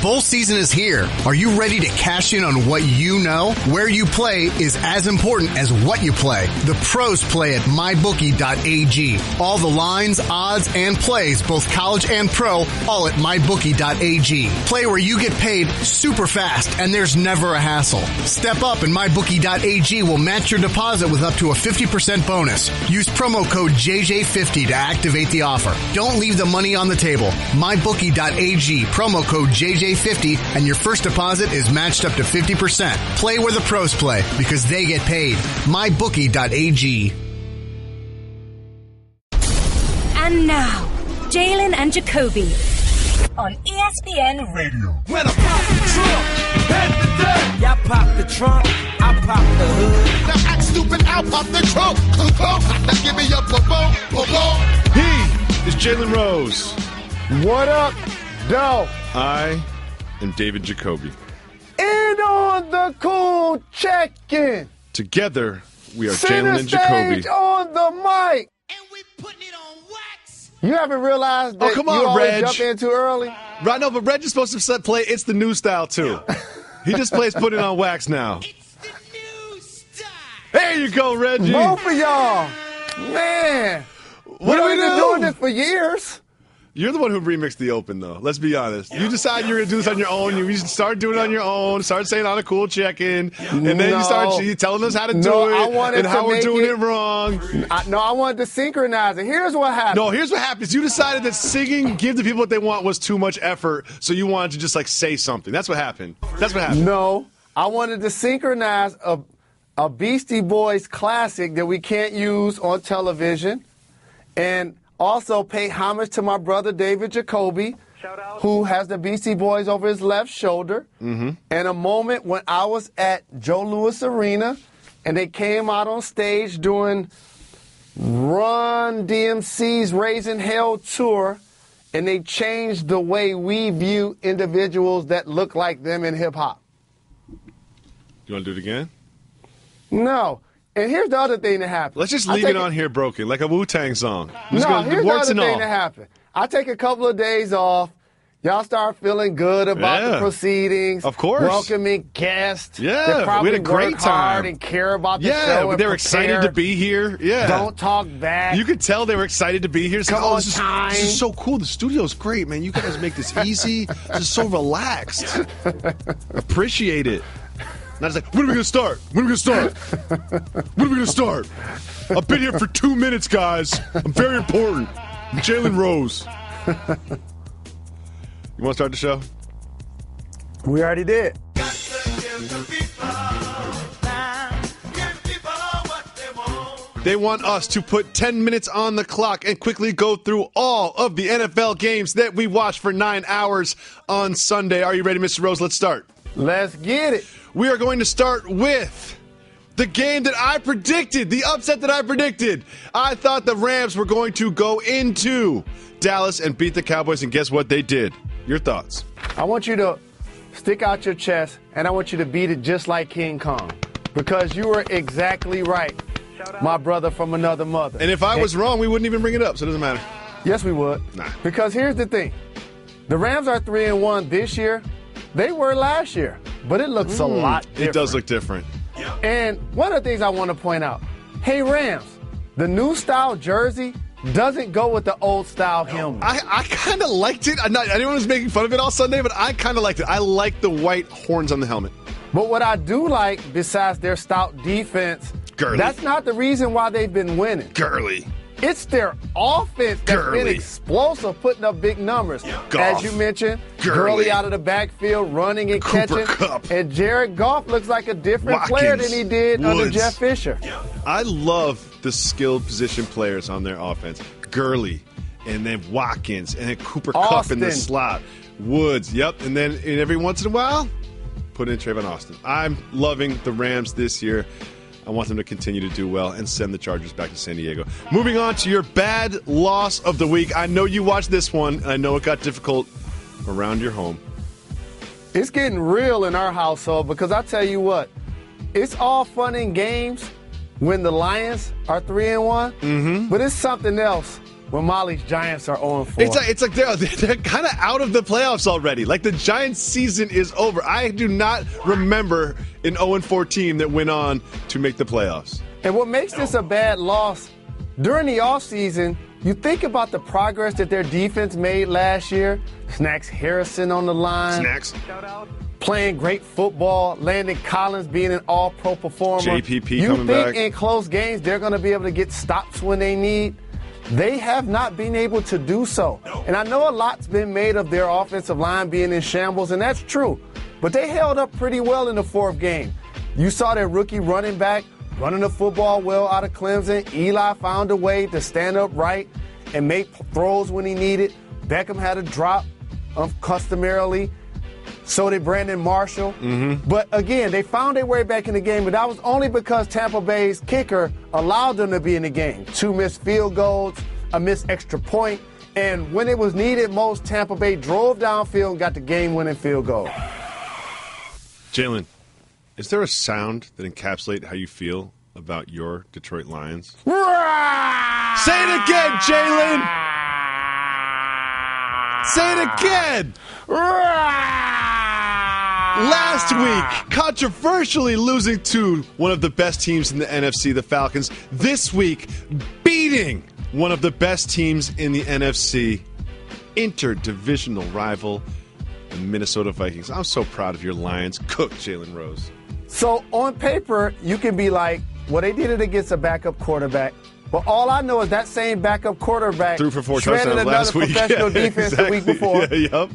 Bowl season is here. Are you ready to cash in on what you know? Where you play is as important as what you play. The pros play at mybookie.ag. All the lines, odds, and plays, both college and pro, all at mybookie.ag. Play where you get paid super fast and there's never a hassle. Step up and mybookie.ag will match your deposit with up to a 50% bonus. Use promo code JJ50 to activate the offer. Don't leave the money on the table. mybookie.ag, promo code JJ50, and your first deposit is matched up to 50%. Play where the pros play because they get paid. mybookie.ag. And now, Jalen and Jacoby on ESPN Radio. When I pop the trunk, head to death. Y'all pop the trunk, I pop the hood. Now act stupid, I'll pop the trunk. Now give me a boom. He is Jalen Rose. What up, Doe? I am David Jacoby. And on the cool check-in. Together, we are Center Jalen and Jacoby. stage on the mic. And we putting it on wax. You haven't realized that come on, you always Reg. jump in too early? Right, no, but Reg is supposed to play It's the New Style, too. He just plays Put It On Wax now. It's the new style. There you go, Reggie. Both of y'all. Man. What do we We've been do? doing this for years. You're the one who remixed the open, though. Let's be honest. You decided you were going to do this on your own. You started doing it on your own. Started saying on a cool check-in. And then you started telling us how to do I wanted it and to how we're make doing it- it wrong. I wanted to synchronize it. Here's what happened. No, here's what happens. You decided that singing, give the people what they want, was too much effort, so you wanted to just, say something. That's what happened. No, I wanted to synchronize a Beastie Boys classic that we can't use on television, and also pay homage to my brother David Jacoby, who has the Beastie Boys over his left shoulder. Mm-hmm. And a moment when I was at Joe Louis Arena, and they came out on stage doing Run DMC's Raising Hell tour, and they changed the way we view individuals that look like them in hip-hop. You want to do it again? No. And here's the other thing that happened. Let's just leave it on here broken, like a Wu-Tang song. Here's the other warts and thing all. that happened. I take a couple of days off. Y'all start feeling good about the proceedings. Of course. Welcoming guests. Yeah, that probably we had a great work hard time. and care about the Yeah, show. And they were excited to be here. Yeah. Don't talk back. You could tell they were excited to be here. It's Come like, on this time. is so cool. The studio's great, man. You guys make this easy. This is so relaxed. Appreciate it. And I was like, when are we going to start? When are we going to start? When are we going to start? I've been here for 2 minutes, guys. I'm very important. I'm Jalen Rose. You want to start the show? We already did. They want us to put 10 minutes on the clock and quickly go through all of the NFL games that we watched for 9 hours on Sunday. Are you ready, Mr. Rose? Let's start. Let's get it. We are going to start with the game that I predicted, the upset that I predicted. I thought the Rams were going to go into Dallas and beat the Cowboys, and guess what they did? Your thoughts? I want you to stick out your chest, and I want you to beat it just like King Kong, because you were exactly right, my brother from another mother. And if I was wrong, we wouldn't even bring it up, so it doesn't matter. Yes, we would. Nah. Because here's the thing. The Rams are 3-1 this year. They were last year, but it looks a lot different. It does look different. And one of the things I want to point out, hey, Rams, the new style jersey doesn't go with the old style helmet. I kind of liked it. Anyone was making fun of it all Sunday, but I kind of liked it. I like the white horns on the helmet. But what I do like, besides their stout defense, Gurley. That's not the reason why they've been winning. Gurley. It's their offense that's been explosive, putting up big numbers. Goff. As you mentioned, Gurley out of the backfield, running and Cooper catching. Kupp. And Jared Goff looks like a different Watkins. player than he did under Woods. Jeff Fisher. I love the skilled position players on their offense. Gurley, and then Watkins, and then Cooper Kupp in the Austin. slot. Woods, yep. And then every once in a while, put in Trayvon Austin. I'm loving the Rams this year. I want them to continue to do well and send the Chargers back to San Diego. Moving on to your bad loss of the week. I know you watched this one, and I know it got difficult around your home. It's getting real in our household because I tell you what, it's all fun and games when the Lions are 3-1, but it's something else when Molly's Giants are 0-4. It's like they're kind of out of the playoffs already. Like the Giants' season is over. I do not remember an 0-4 team that went on to make the playoffs. And what makes this a bad loss, during the offseason, you think about the progress that their defense made last year. Snacks Harrison on the line. Snacks. Playing great football. Landon Collins being an all-pro performer. JPP coming back. You think in close games they're going to be able to get stops when they need? They have not been able to do so. And I know a lot's been made of their offensive line being in shambles, and that's true. But they held up pretty well in the fourth game. You saw their rookie running back running the football well out of Clemson. Eli found a way to stand upright and make throws when he needed. Beckham had a drop customarily. So did Brandon Marshall. Mm-hmm. But again, they found their way back in the game, but that was only because Tampa Bay's kicker allowed them to be in the game. 2 missed field goals, a missed extra point, and when it was needed most, Tampa Bay drove downfield and got the game-winning field goal. Jalen, is there a sound that encapsulates how you feel about your Detroit Lions? Say it again, Jalen! Say it again! Last week, controversially losing to one of the best teams in the NFC, the Falcons. This week, beating one of the best teams in the NFC, interdivisional rival, the Minnesota Vikings. I'm so proud of your Lions. Cook, Jalen Rose. So on paper, you can be like, well, they did it against a backup quarterback. But all I know is that same backup quarterback threw for 4 shredded touchdowns last week. Professional defense exactly. the week before. Yep.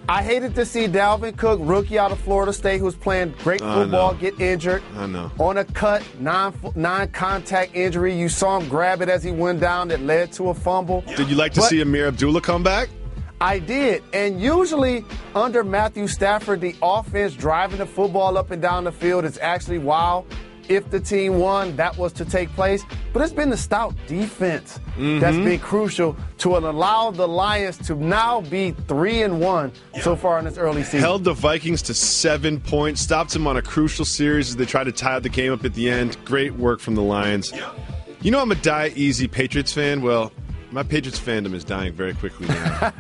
I hated to see Dalvin Cook, rookie out of Florida State, who's playing great football, get injured. I know. On a cut, non-contact injury. You saw him grab it as he went down that led to a fumble. Did you like to see Amir Abdullah come back? I did. And usually under Matthew Stafford, the offense driving the football up and down the field is actually wild. If the team won, that was to take place. But it's been the stout defense that's been crucial to allow the Lions to now be 3-1 so far in this early season. Held the Vikings to 7 points, stopped them on a crucial series as they tried to tie the game up at the end. Great work from the Lions. You know I'm a die-easy Patriots fan. Well, my Patriots fandom is dying very quickly now.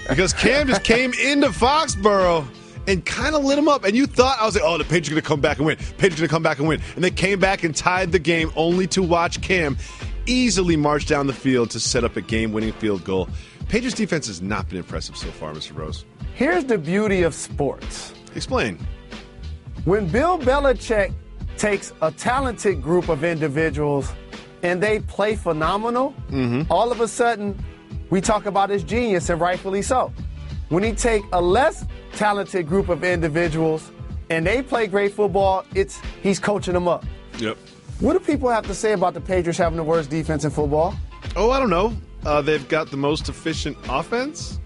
Because Cam just came into Foxborough and kind of lit them up. And you thought, I was like, oh, the Patriots are going to come back and win. Patriots are going to come back and win. And they came back and tied the game only to watch Cam easily march down the field to set up a game-winning field goal. Patriots defense has not been impressive so far, Mr. Rose. Here's the beauty of sports. Explain. When Bill Belichick takes a talented group of individuals and they play phenomenal, all of a sudden we talk about his genius, and rightfully so. When he take a less talented group of individuals and they play great football, he's coaching them up. Yep. What do people have to say about the Patriots having the worst defense in football? Oh, I don't know. They've got the most efficient offense.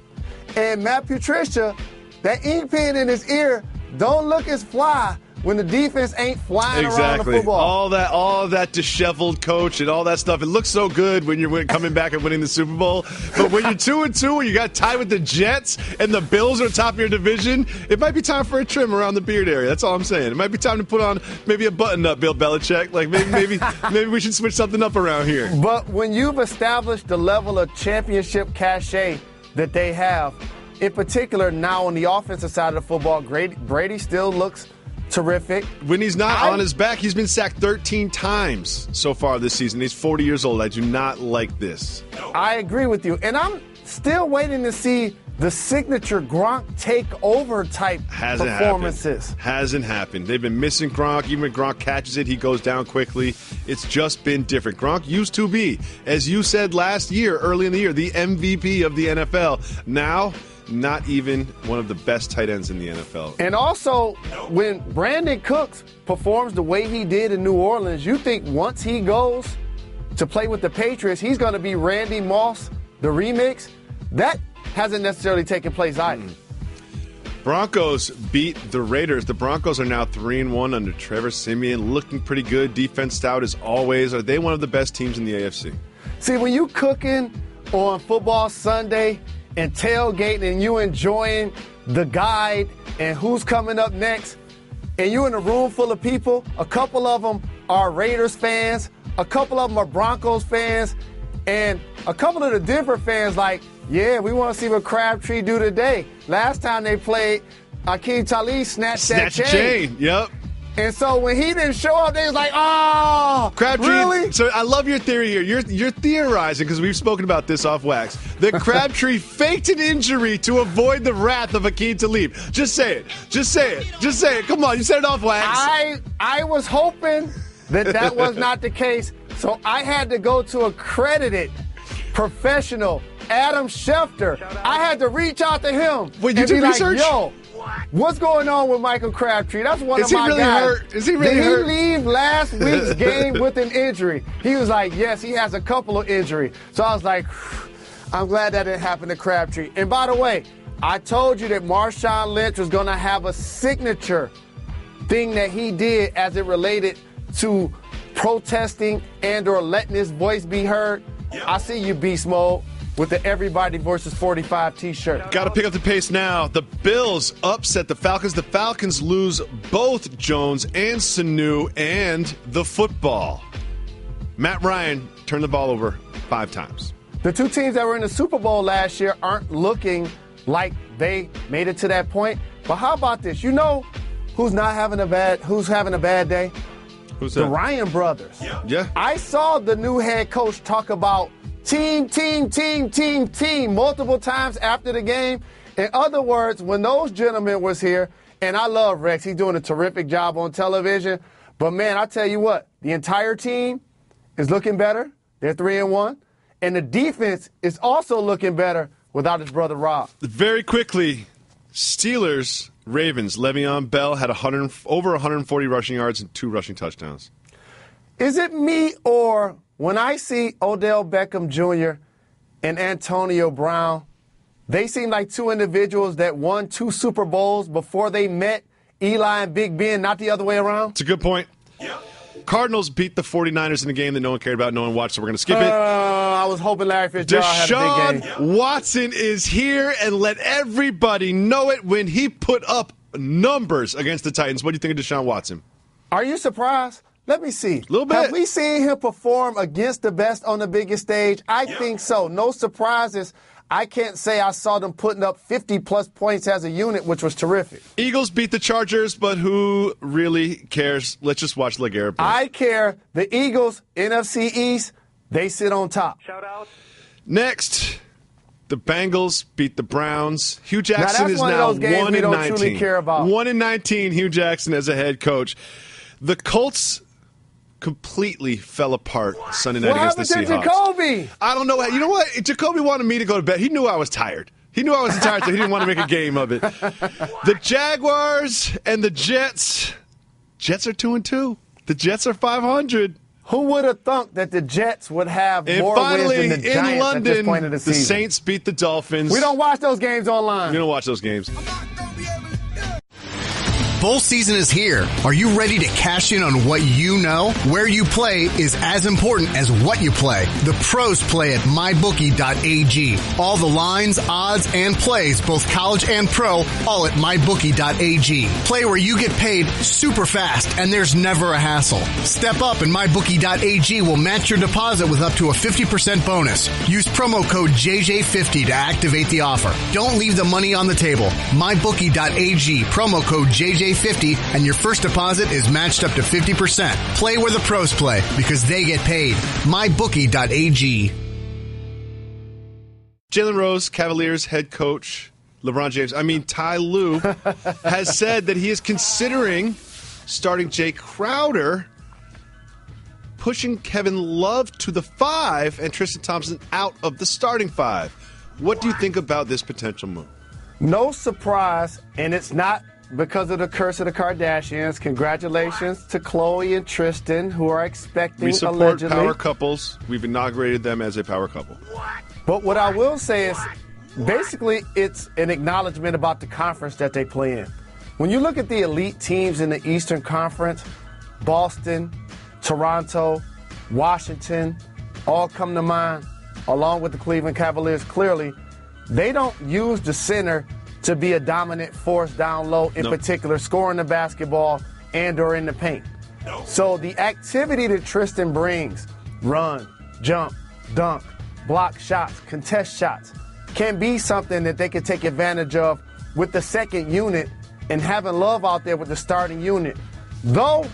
And Matt Patricia, that ink pen in his ear, don't look as fly when the defense ain't flying around the football. All that disheveled coach and all that stuff. It looks so good when you're coming back and winning the Super Bowl. But when you're 2-2 and you got tied with the Jets and the Bills are top of your division, it might be time for a trim around the beard area. That's all I'm saying. It might be time to put on maybe a button-up, Bill Belichick. Like maybe we should switch something up around here. But when you've established the level of championship cachet that they have, in particular now on the offensive side of the football, Brady still looks terrific. When he's not on his back, he's been sacked 13 times so far this season. He's 40 years old. I do not like this. I agree with you. And I'm still waiting to see the signature Gronk takeover type performances. Hasn't happened. They've been missing Gronk. Even when Gronk catches it, he goes down quickly. It's just been different. Gronk used to be, as you said last year, early in the year, the MVP of the NFL. Now, not even one of the best tight ends in the NFL. And also, when Brandon Cooks performs the way he did in New Orleans, you think once he goes to play with the Patriots, he's going to be Randy Moss, the remix? That hasn't necessarily taken place either. Broncos beat the Raiders. The Broncos are now 3-1 under Trevor Siemian, looking pretty good. Defense stout as always. Are they one of the best teams in the AFC? See, when you cooking on football Sunday and tailgating and you enjoying the guide and who's coming up next, and you're in a room full of people, a couple of them are Raiders fans, a couple of them are Broncos fans, And a couple of the Denver fans like, yeah, we want to see what Crabtree do today. Last time they played, Akeem Talib snatched that chain. Yep. And so when he didn't show up, they was like, oh, Crabtree, really? So I love your theory here. You're theorizing, because we've spoken about this off wax, that Crabtree faked an injury to avoid the wrath of Akeem Talib. Just say it. Just say it. Just say it. Come on, you said it off wax. I was hoping that was not the case, so I had to go to accredited professional Adam Schefter. I had to reach out to him. Wait, you and did be research? Like, yo, what's going on with Michael Crabtree? That's one Is of my he really guys. hurt? Is he really hurt? Did he leave last week's game with an injury? He was like, yes, he has a couple of injuries. So I was like, I'm glad that didn't happen to Crabtree. And by the way, I told you that Marshawn Lynch was going to have a signature thing that he did as it related to protesting and or letting his voice be heard. I see you, Beast Mode, with the Everybody versus 45 t-shirt. Got to pick up the pace now. The Bills upset the Falcons. The Falcons lose both Jones and Sanu and the football. Matt Ryan turned the ball over 5 times. The two teams that were in the Super Bowl last year aren't looking like they made it to that point. But how about this? You know who's having a bad day? Who's that? The Ryan brothers. Yeah. I saw the new head coach talk about team multiple times after the game. In other words, when those gentlemen was here, and I love Rex, he's doing a terrific job on television. But man, I tell you what, the entire team is looking better. They're 3-1. And the defense is also looking better without his brother Rob. Very quickly, Steelers, Ravens. Le'Veon Bell had over 140 rushing yards and 2 rushing touchdowns. Is it me, or when I see Odell Beckham Jr. and Antonio Brown, they seem like two individuals that won 2 Super Bowls before they met Eli and Big Ben, not the other way around? It's a good point. Cardinals beat the 49ers in a game that no one cared about, no one watched, so we're going to skip it. I was hoping Larry Fitzgerald had a big game. Deshaun Watson is here, and let everybody know it when he put up numbers against the Titans. What do you think of Deshaun Watson? Are you surprised? Let me see. A little bit. Have we seen him perform against the best on the biggest stage? I think so. No surprises. I can't say I saw them putting up 50-plus points as a unit, which was terrific. Eagles beat the Chargers, but who really cares? Let's just watch LeGarrette Blount. I care. The Eagles, NFC East, they sit on top. Shout out. Next, the Bengals beat the Browns. Hugh Jackson is one of now those games 1 we in don't 19. truly care about. 1 in 19, Hugh Jackson as a head coach. The Colts completely fell apart Sunday night against the Seahawks. What happened to Jacoby? I don't know. You know what? Jacoby wanted me to go to bed. He knew I was tired. He knew I was tired, so he didn't want to make a game of it. The Jaguars and the Jets. Jets are 2-2. The Jets are 500. Who would have thunk that the Jets would have And more finally, wins than the Giants in London, at this point of the season? Saints beat the Dolphins. We don't watch those games online. You don't watch those games. Bowl season is here. Are you ready to cash in on what you know? Where you play is as important as what you play. The pros play at mybookie.ag. All the lines, odds, and plays, both college and pro, all at mybookie.ag. Play where you get paid super fast and there's never a hassle. Step up and mybookie.ag will match your deposit with up to a 50% bonus. Use promo code JJ50 to activate the offer. Don't leave the money on the table. Mybookie.ag, promo code JJ50, and your first deposit is matched up to 50%. Play where the pros play because they get paid. MyBookie.ag. Jalen Rose, Cavaliers head coach, LeBron James, Ty Lue, has said that he is considering starting Jay Crowder, pushing Kevin Love to the 5 and Tristan Thompson out of the starting 5. What do you think about this potential move? No surprise, and it's not because of the curse of the Kardashians. Congratulations to Khloe and Tristan, who are expecting, We support allegedly. power couples. We've inaugurated them as a power couple. But what I will say is, basically, it's an acknowledgement about the conference that they play in. When you look at the elite teams in the Eastern Conference, Boston, Toronto, Washington, all come to mind, along with the Cleveland Cavaliers, clearly, they don't use the center to be a dominant force down low, in particular, scoring the basketball and or in the paint. So the activity that Tristan brings, run, jump, dunk, block shots, contest shots, can be something that they can take advantage of with the second unit and having Love out there with the starting unit. Though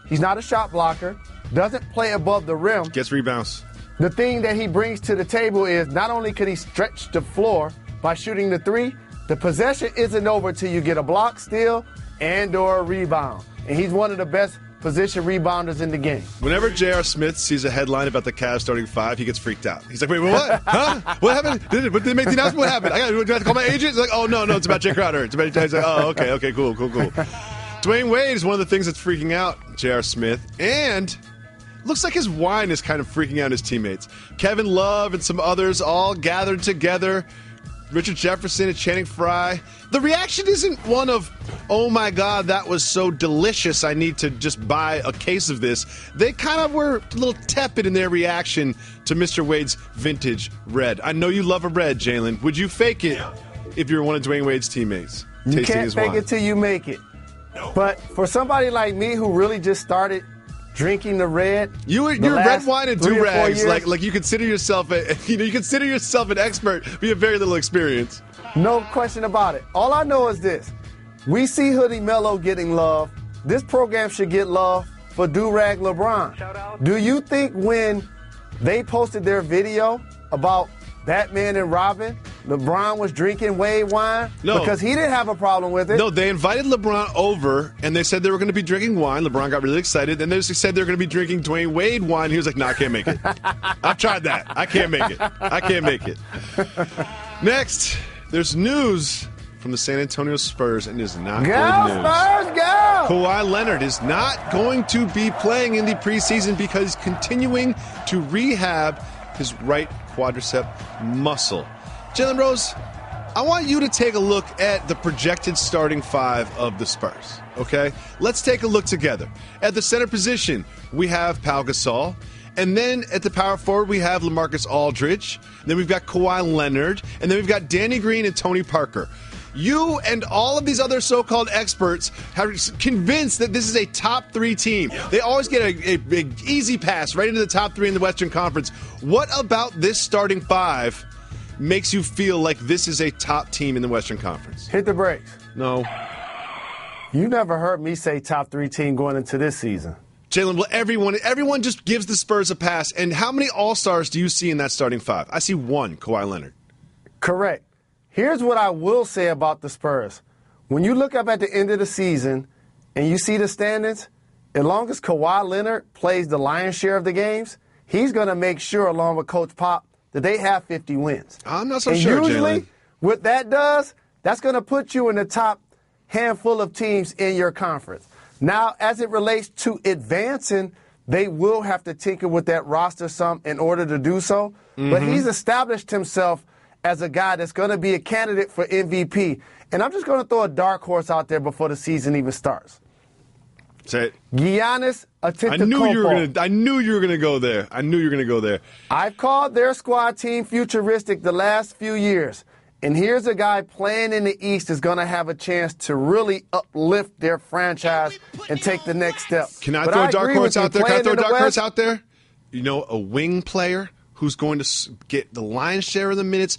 he's not a shot blocker, doesn't play above the rim. Gets rebounds. The thing that he brings to the table is not only can he stretch the floor by shooting the three, the possession isn't over till you get a block, steal, and or a rebound. And he's one of the best position rebounders in the game. Whenever J.R. Smith sees a headline about the Cavs starting 5, he gets freaked out. He's like, wait, what? Huh? What happened? Did they make the announcement? What happened? Do I have to call my agent? He's like, oh, no, it's about Jay Crowder. He's like, oh, okay, cool. Dwayne Wade is one of the things that's freaking out J.R. Smith. And looks like his wine is kind of freaking out his teammates. Kevin Love and some others all gathered together. Richard Jefferson and Channing Frye. The reaction isn't one of, oh my God, that was so delicious, I need to just buy a case of this. They kind of were a little tepid in their reaction to Mr. Wade's vintage red. I know you love a red, Jalen. Would you fake it if you were one of Dwayne Wade's teammates? You can't fake it till you make it. But for somebody like me who really just started drinking the red, you're red wine and do-rags. Like you consider yourself an expert, but you have very little experience. No question about it. All I know is this: we see Hoodie Melo getting love. This program should get love for do-rag LeBron. Do you think when they posted their video about Batman and Robin, LeBron was drinking Wade wine? No. Because he didn't have a problem with it. No, they invited LeBron over, and they said they were going to be drinking wine. LeBron got really excited. Then they said they were going to be drinking Dwayne Wade wine. He was like, no, I can't make it. I've tried that. I can't make it. Next, there's news from the San Antonio Spurs, and it is not good news. Spurs, go! Kawhi Leonard is not going to be playing in the preseason because he's continuing to rehab his right quadricep muscle. Jalen Rose, I want you to take a look at the projected starting 5 of the Spurs, okay? Let's take a look together. At the center position, we have Pau Gasol. And then at the power forward, we have LaMarcus Aldridge. Then we've got Kawhi Leonard. And then we've got Danny Green and Tony Parker. You and all of these other so-called experts have convinced that this is a top 3 team. They always get a big easy pass right into the top 3 in the Western Conference. What about this starting 5 makes you feel like this is a top team in the Western Conference? Hit the brakes. No. You never heard me say top 3 team going into this season. Jalen, well, everyone just gives the Spurs a pass. And how many All-Stars do you see in that starting 5? I see 1, Kawhi Leonard. Correct. Here's what I will say about the Spurs. When you look up at the end of the season and you see the standings, as long as Kawhi Leonard plays the lion's share of the games, he's going to make sure, along with Coach Pop, that they have 50 wins. I'm not so sure, usually, Jalen. what that does, that's going to put you in the top handful of teams in your conference. Now, as it relates to advancing, they will have to tinker with that roster some in order to do so. Mm-hmm. But he's established himself as a guy that's going to be a candidate for MVP. And I'm just going to throw a dark horse out there before the season even starts. Say it. Giannis Antetokounmpo. I knew you were going to go there. I've called their squad team futuristic the last few years. And here's a guy playing in the East is going to have a chance to really uplift their franchise and take the next step. Can I throw a dark horse out there? You know, a wing player who's going to get the lion's share of the minutes,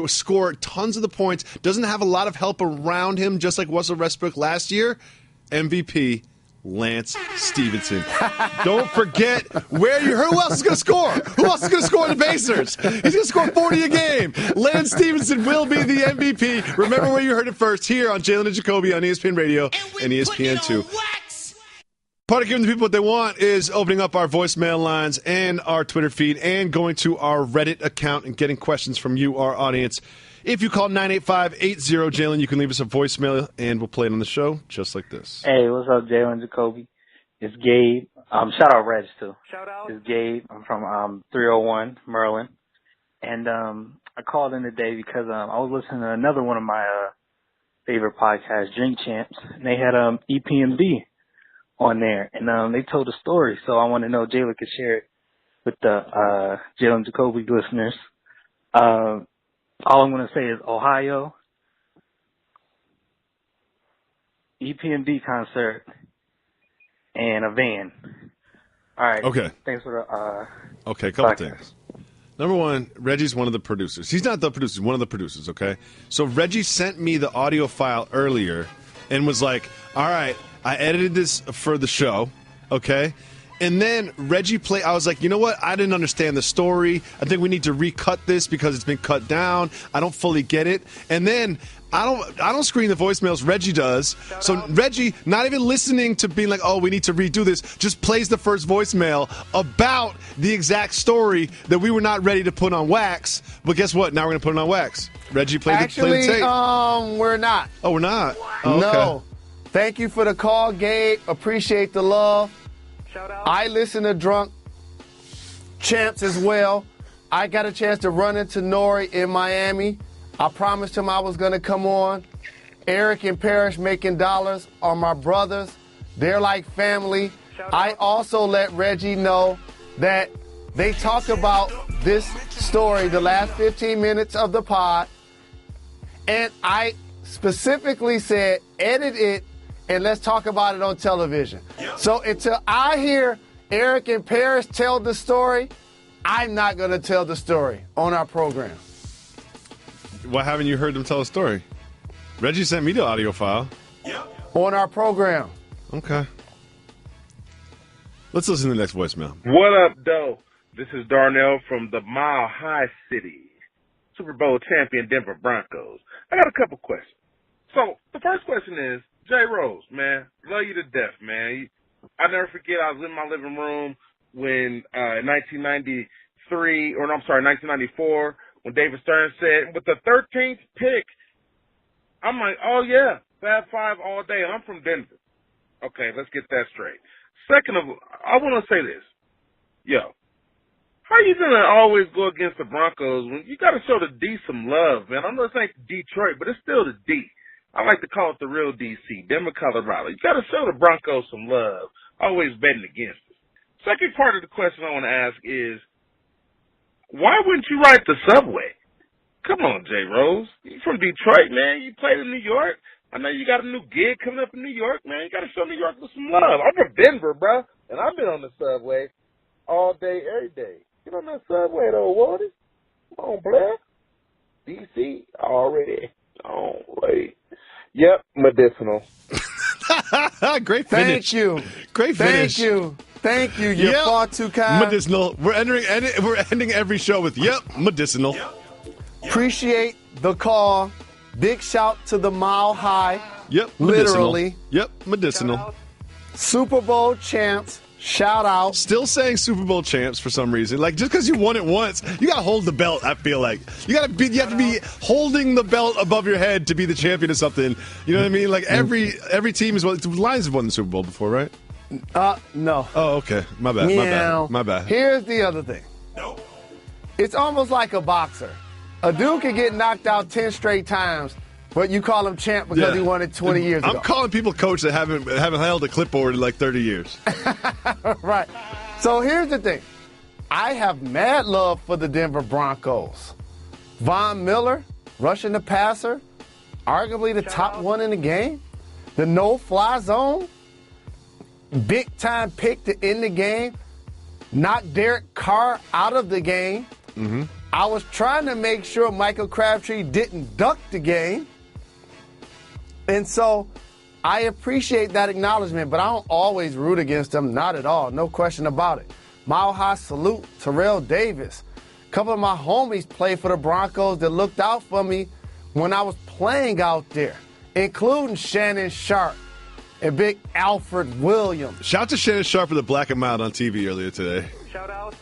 score tons of the points, doesn't have a lot of help around him, just like Russell Westbrook last year. MVP, Lance Stevenson. Don't forget who else is going to score? Who else is going to score in the Pacers? He's going to score 40 a game. Lance Stevenson will be the MVP. Remember where you heard it first, here on Jalen and Jacoby on ESPN Radio and ESPN2. Part of giving the people what they want is opening up our voicemail lines and our Twitter feed and going to our Reddit account and getting questions from you, our audience. If you call 985-80-JALEN, you can leave us a voicemail, and we'll play it on the show just like this. Hey, what's up, Jalen Jacoby? It's Gabe. Shout out Reg, too. Shout out. It's Gabe. I'm from 301, Maryland. And I called in today because I was listening to another one of my favorite podcasts, Drink Champs, and they had EPMD on there, and they told a story, so I want to know if Jalen could share it with the Jalen Jacoby listeners. All I'm going to say is Ohio, EPMD concert, and a van. All right. Okay. Thanks for the Okay, couple things. Number one, Reggie's one of the producers. He's not the producer, one of the producers, okay? So Reggie sent me the audio file earlier and was like, all right, I edited this for the show, okay? And then Reggie played. I was like, you know what? I didn't understand the story. I think we need to recut this because it's been cut down. I don't fully get it. And then I don't screen the voicemails. Reggie does. So Reggie, not even listening to being like, oh, we need to redo this, just plays the first voicemail about the exact story that we were not ready to put on wax. But guess what? Now we're gonna put it on wax. Reggie played the tape. We're not. Oh, we're not. Oh, no. okay. Thank you for the call, Gabe. Appreciate the love. I listen to Drunk Champs as well. I got a chance to run into Nori in Miami. I promised him I was going to come on. Eric and Parrish Making Dollars are my brothers. They're like family. I also let Reggie know that they talked about this story the last 15 minutes of the pod, and I specifically said, edit it and let's talk about it on television. So until I hear Eric and Parrish tell the story, I'm not going to tell the story on our program. Why haven't you heard them tell a story? Reggie sent me the audio file. On our program. Okay. Let's listen to the next voicemail. What up, Doe? This is Darnell from the Mile High City, Super Bowl champion Denver Broncos. I got a couple questions. So the first question is, Jay Rose, man, love you to death, man. I never forget I was in my living room when 1994, when David Stern said, with the 13th pick, I'm like, oh, yeah, Fab Five all day, and I'm from Denver. Okay, let's get that straight. Second of all, I want to say this. Yo, how you going to always go against the Broncos when you got to show the D some love, man? I know this ain't Detroit, but it's still the D. I like to call it the real DC, Denver, Colorado. You got to show the Broncos some love. Always betting against it. Second part of the question I want to ask is, why wouldn't you ride the subway? Come on, Jay Rose. You from Detroit, man. You played in New York. I know you got a new gig coming up in New York, man. You got to show New York some love. I'm from Denver, bro, and I've been on the subway all day, every day. Get on that subway, though, Wardy. Come on, Blair. DC already on way. Yep, medicinal. Great finish. Thank you. Great finish. Thank you. You're far too kind. Medicinal. We're ending every show with medicinal. Appreciate the call. Big shout to the Mile High. Yep, medicinal. Literally. Yep, medicinal. Super Bowl champs. Shout out. Still saying Super Bowl champs for some reason. Like, just because you won it once, you got to hold the belt, I feel like. You have to be holding the belt above your head to be the champion of something. You know what I mean? Like, every team is the Lions have won the Super Bowl before, right? No. Oh, okay. My bad. My bad. Here's the other thing. It's almost like a boxer. A dude can get knocked out 10 straight times, but you call him champ because he won it 20 years ago. I'm calling people coach that haven't held a clipboard in like 30 years. Right. So here's the thing. I have mad love for the Denver Broncos. Von Miller, rushing the passer, arguably the top one in the game. The no-fly zone, big-time pick to end the game. Knocked Derek Carr out of the game. Mm-hmm. I was trying to make sure Michael Crabtree didn't duck the game. And so I appreciate that acknowledgement, but I don't always root against them. Not at all. No question about it. Mile High salute, Terrell Davis. A couple of my homies played for the Broncos that looked out for me when I was playing out there, including Shannon Sharp and big Alfred Williams. Shout out to Shannon Sharp for the black and mild on TV earlier today. Shout out.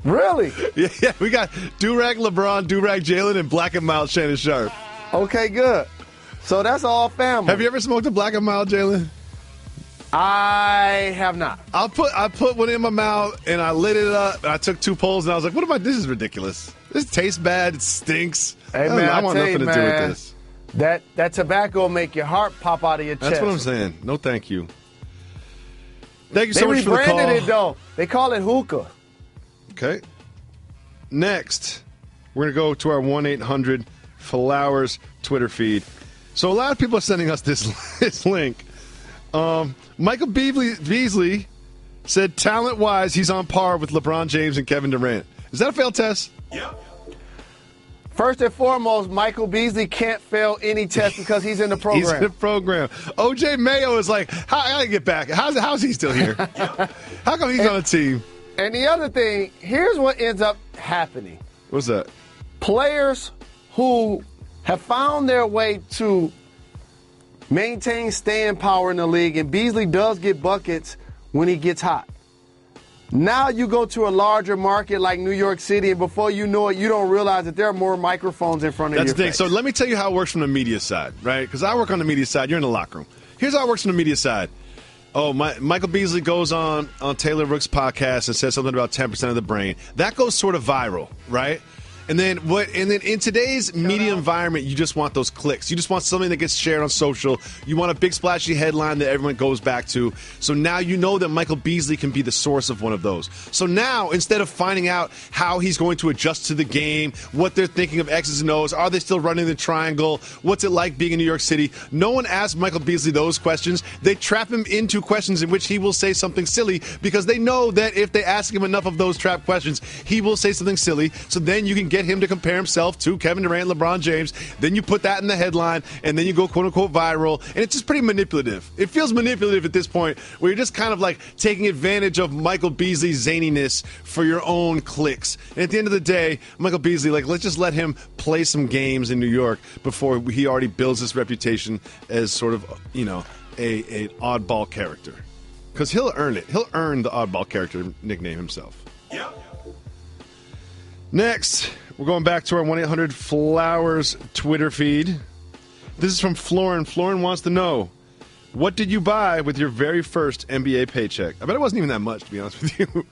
Really? Yeah, we got do-rag LeBron, do-rag Jalen, and black and mild Shannon Sharp. Okay, good. So that's all family. Have you ever smoked a black and mild, Jalen? I have not. I put one in my mouth and I lit it up and I took 2 pulls and I was like, this is ridiculous. This tastes bad. It stinks. Hey, man, I want nothing to do with this. That tobacco will make your heart pop out of your chest. That's what I'm saying. No, thank you. Thank you so much for the call. They rebranded it, though. They call it hookah. Okay. Next, we're going to go to our 1-800-FLOWERS Twitter feed. So a lot of people are sending us this link. Michael Beasley said talent-wise he's on par with LeBron James and Kevin Durant. Is that a failed test? First and foremost, Michael Beasley can't fail any test because he's in the program. He's in the program. O.J. Mayo is like, I got to get back. How's he still here? How come he's on the team? And the other thing, here's what ends up happening. What's that? Players who have found their way to maintain staying power in the league, and Beasley does get buckets when he gets hot. Now you go to a larger market like New York City, and before you know it, you don't realize that there are more microphones in front of That's your the thing. face. So let me tell you how it works from the media side, right? Because I work on the media side. You're in the locker room. Here's how it works from the media side. Oh, Michael Beasley goes on Taylor Rook's podcast and says something about 10% of the brain. That goes sort of viral, right? And then in today's media environment, you just want those clicks. You just want something that gets shared on social. You want a big splashy headline that everyone goes back to. So now you know that Michael Beasley can be the source of one of those. So now, instead of finding out how he's going to adjust to the game, what they're thinking of X's and O's, are they still running the triangle, what's it like being in New York City, no one asks Michael Beasley those questions. They trap him into questions in which he will say something silly because they know that if they ask him enough of those trap questions, he will say something silly. So then you can get him to compare himself to Kevin Durant, LeBron James. Then you put that in the headline, and then you go quote-unquote viral. And it's just pretty manipulative. It feels manipulative at this point, where you're just kind of like taking advantage of Michael Beasley's zaniness for your own clicks. And at the end of the day, Michael Beasley, like, let's just let him play some games in New York before he already builds this reputation as sort of, you know, an oddball character. Because he'll earn it. He'll earn the oddball character nickname himself. Yep. Next, we're going back to our 1-800-FLOWERS Twitter feed. This is from Florin. Florin wants to know, what did you buy with your very first NBA paycheck? I bet it wasn't even that much, to be honest with you.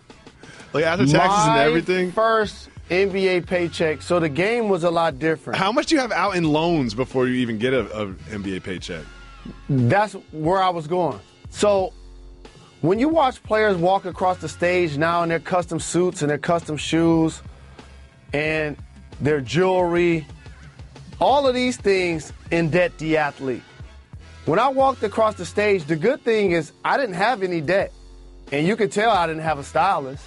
Like after taxes and everything. My first NBA paycheck, so the game was a lot different. How much do you have out in loans before you even get a NBA paycheck? That's where I was going. So when you watch players walk across the stage now in their custom suits and their custom shoes and their jewelry, all of these things indebt the athlete. When I walked across the stage, the good thing is I didn't have any debt. And you could tell I didn't have a stylist.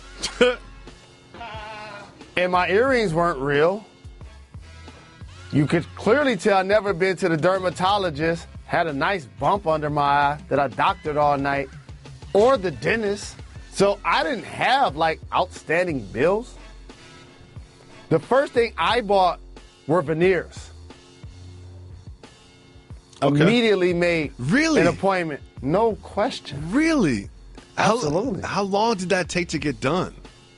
And my earrings weren't real. You could clearly tell I'd never been to the dermatologist, had a nice bump under my eye that I doctored all night, or the dentist. So I didn't have, like, outstanding bills. The first thing I bought were veneers. Okay. Immediately made Really? an appointment. No question. Really? Absolutely. How long did that take to get done?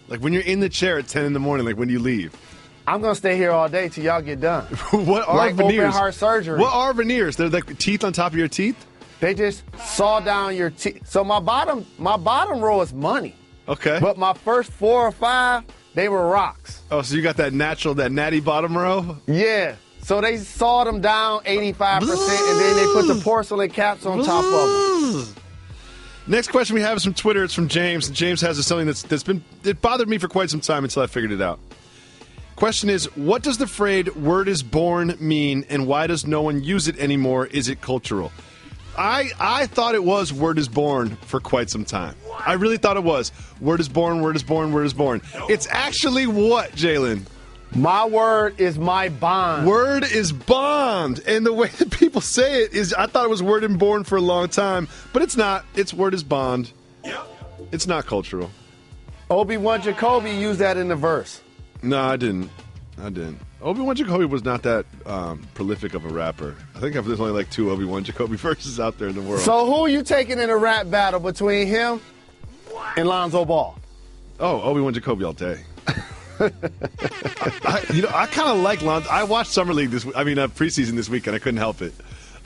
Like when you're in the chair at 10 in the morning, like when do you leave? I'm going to stay here all day till y'all get done. What are like veneers? open heart surgery. What are veneers? They're like teeth on top of your teeth? They just saw down your teeth. So my bottom row is money. Okay. But my first 4 or 5, they were rocks. Oh, so you got that natural, that natty bottom row? Yeah. So they sawed them down 85%, and then they put the porcelain caps on top of them. Next question we have is from Twitter. It's from James. And James has something it bothered me for quite some time until I figured it out. Question is, what does the phrase "word is born" mean, and why does no one use it anymore? Is it cultural? I thought it was "word is born" for quite some time. I really thought it was. Word is born, word is born, word is born. It's actually what, Jalen? My word is my bond. Word is bond. And the way that people say it is, I thought it was word and born for a long time, but it's not. It's word is bond. It's not cultural. Obi-Wan Jacoby used that in the verse. No, I didn't. Obi-Wan Jacoby was not that prolific of a rapper. I think there's only like 2 Obi-Wan Jacoby verses out there in the world. So who are you taking in a rap battle between him and Lonzo Ball? Oh, Obi-Wan Jacoby all day. I kind of like Lonzo. I watched Summer League preseason this weekend. I couldn't help it.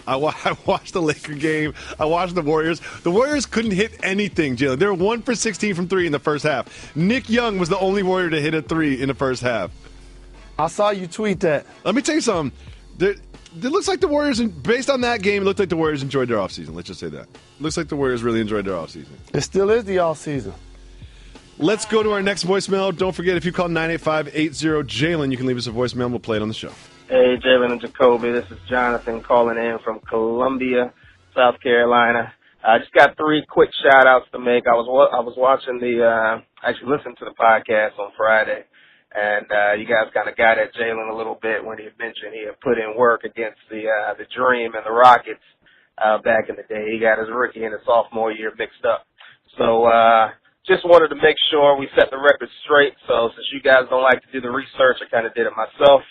I watched the Laker game. I watched the Warriors. The Warriors couldn't hit anything, Jalen. They were 1 for 16 from 3 in the first half. Nick Young was the only Warrior to hit a 3 in the first half. I saw you tweet that. Let me tell you something. It looks like the Warriors, based on that game, it looked like the Warriors enjoyed their offseason. Let's just say that. Looks like the Warriors really enjoyed their offseason. It still is the offseason. Let's go to our next voicemail. Don't forget, if you call 985-80-JALEN, you can leave us a voicemail and we'll play it on the show. Hey, Jalen and Jacoby. This is Jonathan calling in from Columbia, South Carolina. I just got 3 quick shout-outs to make. I was watching actually listened to the podcast on Friday, And you guys kind of got at Jalen a little bit when he mentioned he had put in work against the Dream and the Rockets back in the day. He got his rookie and his sophomore year mixed up. So just wanted to make sure we set the record straight. So since you guys don't like to do the research, I kind of did it myself.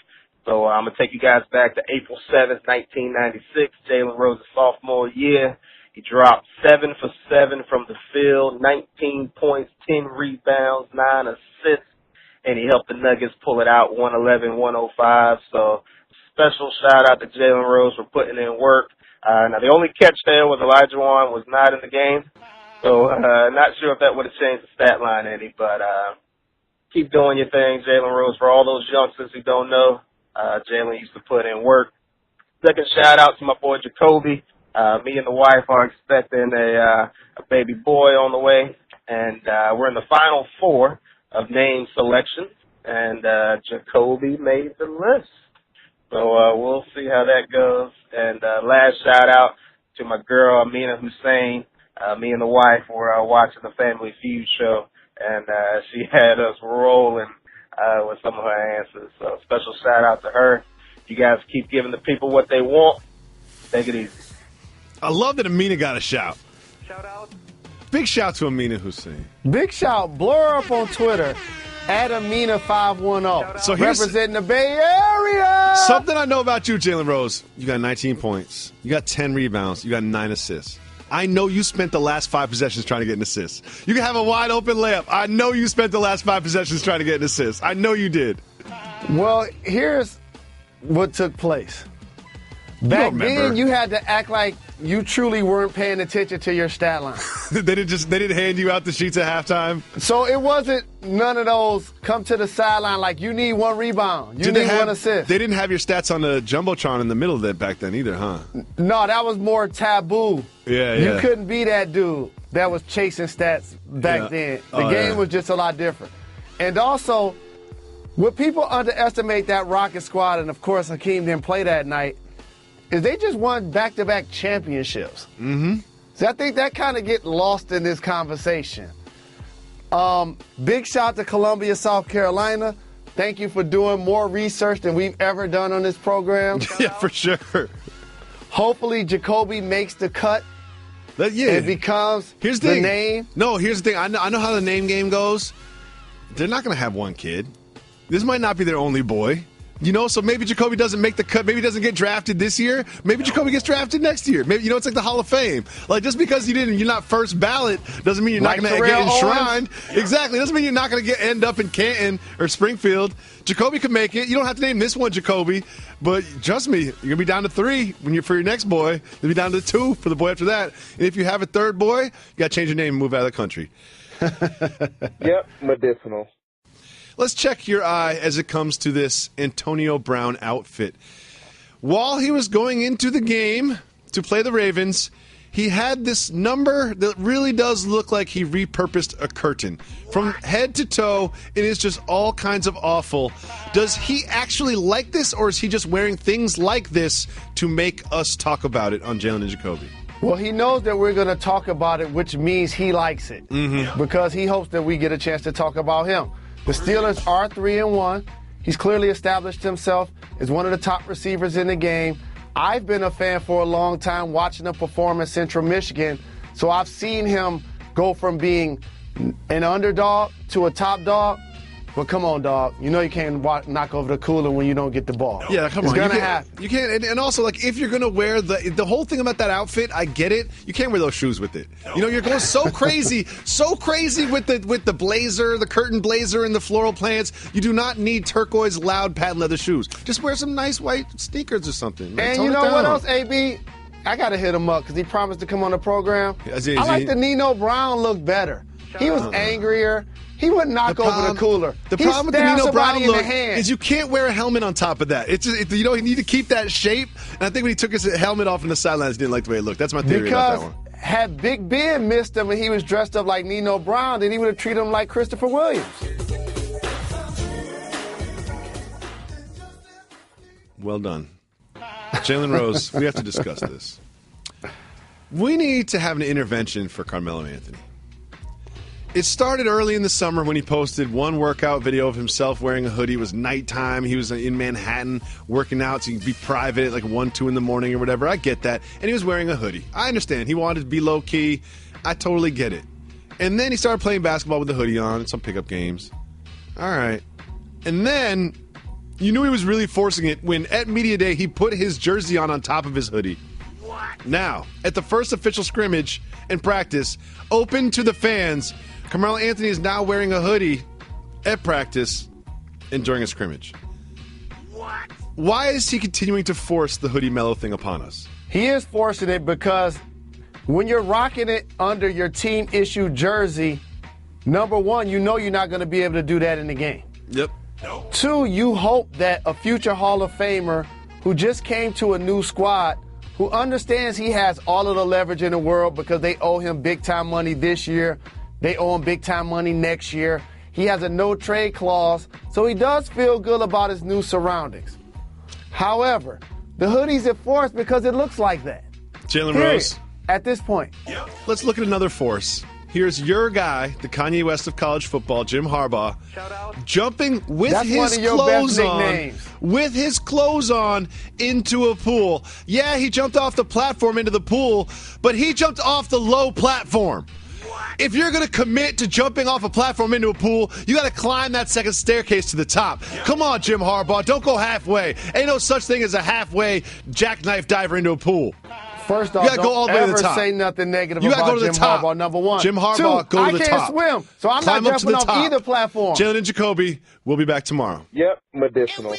So I'm going to take you guys back to April 7th, 1996, Jalen Rose's sophomore year. He dropped 7 for 7 from the field, 19 points, 10 rebounds, 9 assists. And he helped the Nuggets pull it out 111-105. So special shout out to Jalen Rose for putting in work. Now the only catch there was Elijah Wan was not in the game. So not sure if that would have changed the stat line any, but keep doing your thing, Jalen Rose. For all those youngsters who don't know, Jalen used to put in work. Second shout out to my boy Jacoby. Me and the wife are expecting a baby boy on the way, and we're in the final 4 of name selection, and Jacoby made the list. So we'll see how that goes. And last shout out to my girl Amina Hussein. Me and the wife were watching the Family Feud show, and she had us rolling with some of her answers. So special shout out to her. You guys keep giving the people what they want. Take it easy. I love that Amina got a shout. Shout out. Big shout to Amina Hussein. Big shout. Blow her up on Twitter. At Amina510. So representing the Bay Area. Something I know about you, Jalen Rose. You got 19 points. You got 10 rebounds. You got 9 assists. I know you spent the last 5 possessions trying to get an assist. You can have a wide open layup. I know you spent the last 5 possessions trying to get an assist. I know you did. Well, here's what took place. Back then, you had to act like you truly weren't paying attention to your stat line. They didn't hand you out the sheets at halftime. So it wasn't none of those come to the sideline like you need 1 rebound, you need 1 assist. They didn't have your stats on the jumbotron in the middle of that back then either, huh? No, that was more taboo. Yeah. You couldn't be that dude that was chasing stats back then. The game was just a lot different. And also, what people underestimate that Rocket squad, and of course Hakeem didn't play that night, is they just won back-to-back championships. Mm-hmm. So I think that kind of get lost in this conversation. Big shout to Columbia, South Carolina. Thank you for doing more research than we've ever done on this program. Yeah, for sure. Hopefully Jacoby makes the cut. It becomes the name. No, here's the thing. I know how the name game goes. They're not going to have one kid. This might not be their only boy. You know, so maybe Jacoby doesn't make the cut. Maybe he doesn't get drafted this year. Maybe Jacoby gets drafted next year. Maybe, it's like the Hall of Fame. Like, just because you're not first ballot doesn't mean you're not going to get enshrined. Exactly. Doesn't mean you're not going to end up in Canton or Springfield. Jacoby could make it. You don't have to name this one Jacoby, but trust me, you're going to be down to 3 for your next boy. You'll be down to 2 for the boy after that. And if you have a third boy, you got to change your name and move out of the country. Yep, medicinal. Let's check your eye as it comes to this Antonio Brown outfit. While he was going into the game to play the Ravens, he had this number that really does look like he repurposed a curtain. From head to toe, it is just all kinds of awful. Does he actually like this, or is he just wearing things like this to make us talk about it on Jalen and Jacoby? Well, he knows that we're going to talk about it, which means he likes it. Mm-hmm. Because he hopes that we get a chance to talk about him. The Steelers are 3-1. He's clearly established himself as one of the top receivers in the game. I've been a fan for a long time watching him perform in Central Michigan, so I've seen him go from being an underdog to a top dog. But come on, dog. You know you can't knock over the cooler when you don't get the ball. Yeah, come on. It's going to happen. You can't. And also, like, if you're going to wear the whole thing about that outfit, I get it. You can't wear those shoes with it. You're going so crazy with the blazer, the curtain blazer, and the floral plants. You do not need turquoise, loud patent leather shoes. Just wear some nice white sneakers or something. And you know what else, AB? I got to hit him up because he promised to come on the program. I like the Nino Brown look better. He was angrier. He wouldn't knock over the cooler. The problem with the Nino Brown look is you can't wear a helmet on top of that. It's just, you need to keep that shape. And I think when he took his helmet off in the sidelines, he didn't like the way it looked. That's my theory about that one. Had Big Ben missed him and he was dressed up like Nino Brown, then he would have treated him like Christopher Williams. Well done. Jalen Rose, we have to discuss this. We need to have an intervention for Carmelo Anthony. It started early in the summer when he posted one workout video of himself wearing a hoodie. It was nighttime. He was in Manhattan working out so he could be private at like 1, 2 in the morning or whatever. I get that. And he was wearing a hoodie. I understand. He wanted to be low-key. I totally get it. And then he started playing basketball with the hoodie on in some pickup games. All right. And then you knew he was really forcing it when at Media Day he put his jersey on top of his hoodie. What? Now, at the first official scrimmage and practice, open to the fans, Carmelo Anthony is now wearing a hoodie at practice and during a scrimmage. What? Why is he continuing to force the hoodie Melo thing upon us? He is forcing it because when you're rocking it under your team-issued jersey, number one, you know you're not going to be able to do that in the game. Yep. No. 2, you hope that a future Hall of Famer who just came to a new squad, who understands he has all of the leverage in the world because they owe him big-time money this year, they owe him big-time money next year. He has a no-trade clause, so he does feel good about his new surroundings. However, the hoodie's enforced because it looks like that. Jalen Rose. At this point. Yep. Let's look at another force. Here's your guy, the Kanye West of college football, Jim Harbaugh, jumping with his clothes on into a pool. Yeah, he jumped off the platform into the pool, but he jumped off the low platform. If you're going to commit to jumping off a platform into a pool, you got to climb that second staircase to the top. Come on, Jim Harbaugh. Don't go halfway. Ain't no such thing as a halfway jackknife diver into a pool. First off, don't ever say nothing negative about Jim Harbaugh, number one. Jim Harbaugh, go to the top. I can't swim, so I'm not jumping off either platform. Jalen and Jacoby, we'll be back tomorrow. Yep, medicinal.